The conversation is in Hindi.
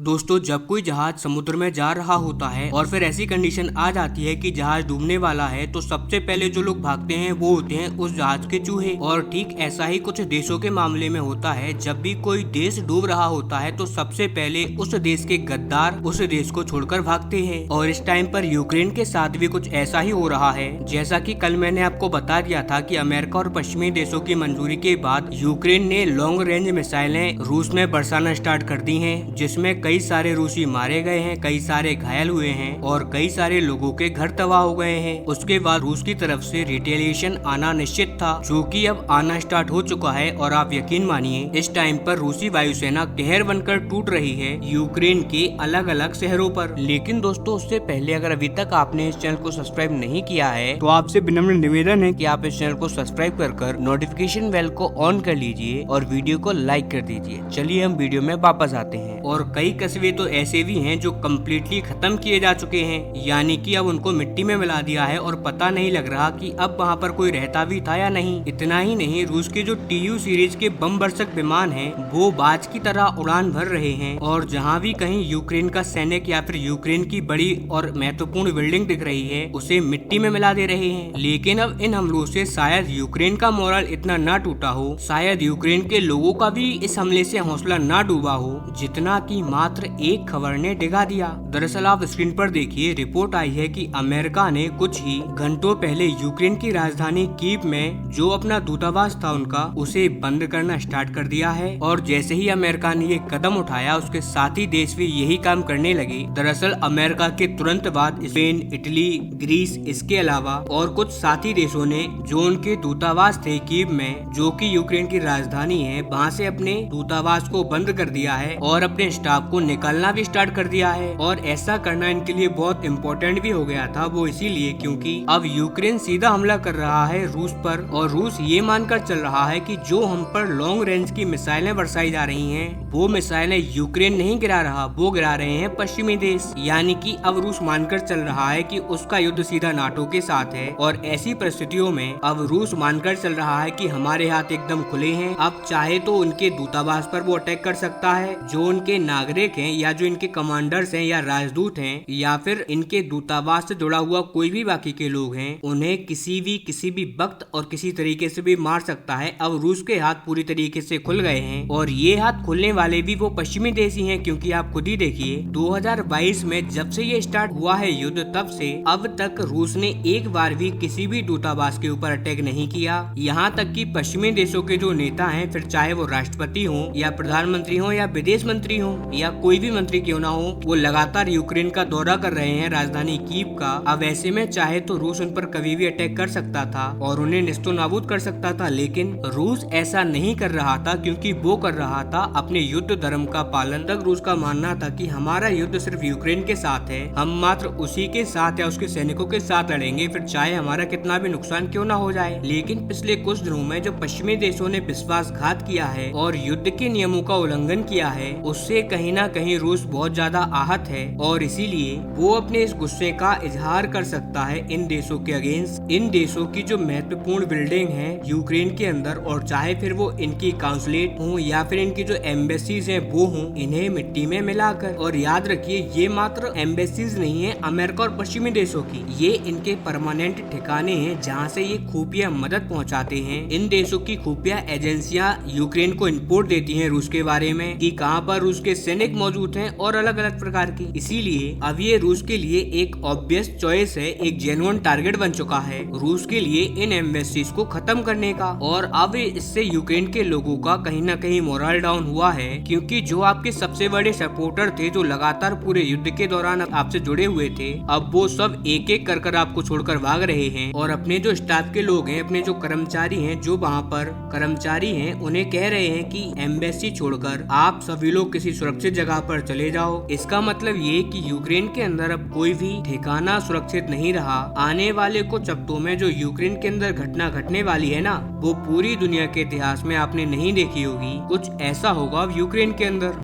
दोस्तों, जब कोई जहाज समुद्र में जा रहा होता है और फिर ऐसी कंडीशन आ जाती है कि जहाज डूबने वाला है, तो सबसे पहले जो लोग भागते हैं वो होते हैं उस जहाज के चूहे। और ठीक ऐसा ही कुछ देशों के मामले में होता है। जब भी कोई देश डूब रहा होता है तो सबसे पहले उस देश के गद्दार उस देश को छोड़कर भागते हैं। और इस टाइम पर यूक्रेन के साथ भी कुछ ऐसा ही हो रहा है। जैसा कि कल मैंने आपको बता दिया था कि अमेरिका और पश्चिमी देशों की मंजूरी के बाद यूक्रेन ने लॉन्ग रेंज मिसाइलें रूस में बरसाना स्टार्ट कर दी हैं, जिसमें कई सारे रूसी मारे गए हैं, कई सारे घायल हुए हैं और कई सारे लोगों के घर तबाह हो गए हैं। उसके बाद रूस की तरफ से रिटेलिएशन आना निश्चित था, जो कि अब आना स्टार्ट हो चुका है। और आप यकीन मानिए, इस टाइम पर रूसी वायुसेना कहर बनकर टूट रही है यूक्रेन के अलग अलग शहरों पर। लेकिन दोस्तों, उससे पहले अगर अभी तक आपने इस चैनल को सब्सक्राइब नहीं किया है तो आपसे विनम्र निवेदन है कि आप इस चैनल को सब्सक्राइब कर नोटिफिकेशन बेल को ऑन कर लीजिए और वीडियो को लाइक कर दीजिए। चलिए हम वीडियो में वापस आते हैं। और कई कस्बे तो ऐसे भी हैं जो कम्प्लीटली खत्म किए जा चुके हैं, यानी कि अब उनको मिट्टी में मिला दिया है और पता नहीं लग रहा कि अब वहाँ पर कोई रहता भी था या नहीं। इतना ही नहीं, रूस के जो TU सीरीज के बम वर्षक विमान हैं वो बाज की तरह उड़ान भर रहे हैं। और जहाँ भी कहीं यूक्रेन का सैनिक या फिर यूक्रेन की बड़ी और महत्वपूर्ण बिल्डिंग दिख रही है उसे मिट्टी में मिला दे रहे हैं। लेकिन अब इन हमलों से शायद यूक्रेन का मोरल इतना ना टूटा हो, शायद यूक्रेन के लोगों का भी इस हमले से हौसला ना डूबा हो, जितना कि मात्र एक खबर ने डिगा दिया। दरअसल आप स्क्रीन पर देखिए, रिपोर्ट आई है कि अमेरिका ने कुछ ही घंटों पहले यूक्रेन की राजधानी कीव में जो अपना दूतावास था उनका, उसे बंद करना स्टार्ट कर दिया है। और जैसे ही अमेरिका ने ये कदम उठाया, उसके साथ ही देश भी यही काम करने लगे। दरअसल अमेरिका के तुरंत बाद स्पेन, इटली, ग्रीस, इसके अलावा और कुछ साथी देशों ने जो उनके दूतावास थे कीव में, जो कि यूक्रेन की राजधानी है, वहाँ से अपने दूतावास को बंद कर दिया है और अपने स्टाफ को निकालना भी स्टार्ट कर दिया है। और ऐसा करना इनके लिए बहुत इम्पोर्टेंट भी हो गया था, वो इसीलिए क्योंकि अब यूक्रेन सीधा हमला कर रहा है रूस पर। और रूस ये मानकर चल रहा है कि जो हम पर लॉन्ग रेंज की मिसाइलें बरसाई जा रही हैं, वो मिसाइलें यूक्रेन नहीं गिरा रहा, वो गिरा रहे हैं पश्चिमी देश। यानी कि अब रूस मानकर चल रहा है कि उसका युद्ध सीधा नाटो के साथ है। और ऐसी परिस्थितियों में अब रूस मानकर चल रहा है कि हमारे हाथ एकदम खुले हैं। अब चाहे तो उनके दूतावास पर वो अटैक कर सकता है, जो उनके नागरिक हैं या जो इनके कमांडर्स हैं या राजदूत हैं या फिर इनके दूतावास से जुड़ा हुआ कोई भी बाकी के लोग हैं, उन्हें किसी भी वक्त और किसी तरीके से भी मार सकता है। अब रूस के हाथ पूरी तरीके से खुल गए हैं और ये हाथ खुलने वाले भी वो पश्चिमी देश ही हैं, क्योंकि आप खुद ही देखिए 2022 में जब से ये स्टार्ट हुआ है युद्ध, तब से अब तक रूस ने एक बार भी किसी भी दूतावास के ऊपर अटैक नहीं किया। यहाँ तक कि पश्चिमी देशों के जो नेता हैं, फिर चाहे वो राष्ट्रपति हो या प्रधानमंत्री हो या विदेश मंत्री हो या कोई भी मंत्री क्यों ना हो, वो लगातार यूक्रेन का दौरा कर रहे हैं, राजधानी कीव का। अब ऐसे में चाहे तो रूस उन पर कभी भी अटैक कर सकता था और उन्हें निस्तो नाबूद कर सकता था, लेकिन रूस ऐसा नहीं कर रहा था, क्योंकि वो कर रहा था अपने युद्ध धर्म का पालन। तक रूस का मानना था कि हमारा युद्ध सिर्फ यूक्रेन के साथ है, हम मात्र उसी के साथ या उसके सैनिकों के साथ लड़ेंगे, फिर चाहे हमारा कितना भी नुकसान क्यों ना हो जाए। लेकिन पिछले कुछ दिनों में जो पश्चिमी देशों ने विश्वासघात किया है और युद्ध के नियमों का उल्लंघन किया है, उससे कहीं ना कहीं रूस बहुत ज्यादा आहत है। और इसीलिए वो अपने इस गुस्से का इजहार कर सकता है इन देशों के अगेंस्ट। इन देशों की जो महत्वपूर्ण बिल्डिंग है यूक्रेन के अंदर, और चाहे फिर वो इनकी काउंसलेट हो या फिर इनकी जो एम्बेसीज हैं वो हो, इन्हें मिट्टी में मिलाकर। और याद रखिए, ये मात्र एम्बेसीज नहीं है अमेरिका और पश्चिमी देशों की, ये इनके परमानेंट ठिकाने हैं जहाँ से ये खुफिया मदद पहुँचाते हैं। इन देशों की खुफिया एजेंसियां यूक्रेन को इनपुट देती हैं रूस के बारे में कि कहाँ पर रूस के सैनिक मौजूद हैं और अलग अलग प्रकार की। इसीलिए अब ये रूस के लिए एक ऑब्वियस चॉइस है, एक जेन्युइन टारगेट बन चुका है रूस के लिए इन एम्बेसीज को खत्म करने का। और अब इससे यूक्रेन के लोगों का कहीं ना कहीं मोरल डाउन हुआ है, क्योंकि जो आपके सबसे बड़े सपोर्टर थे, जो लगातार पूरे युद्ध के दौरान आपसे जुड़े हुए थे, अब वो सब एक एक कर आपको छोड़कर भाग रहे हैं। और अपने जो स्टाफ के लोग हैं, अपने जो कर्मचारी हैं, जो वहाँ पर कर्मचारी हैं, उन्हें कह रहे हैं कि एम्बेसी छोड़कर आप सभी लोग किसी सुरक्षित जगह पर चले जाओ। इसका मतलब ये कि यूक्रेन के अंदर अब कोई भी ठिकाना सुरक्षित नहीं रहा। आने वाले कुछ हफ्तों में जो यूक्रेन के अंदर घटना घटने वाली है ना, वो पूरी दुनिया के इतिहास में आपने नहीं देखी होगी। कुछ ऐसा होगा अब यूक्रेन के अंदर।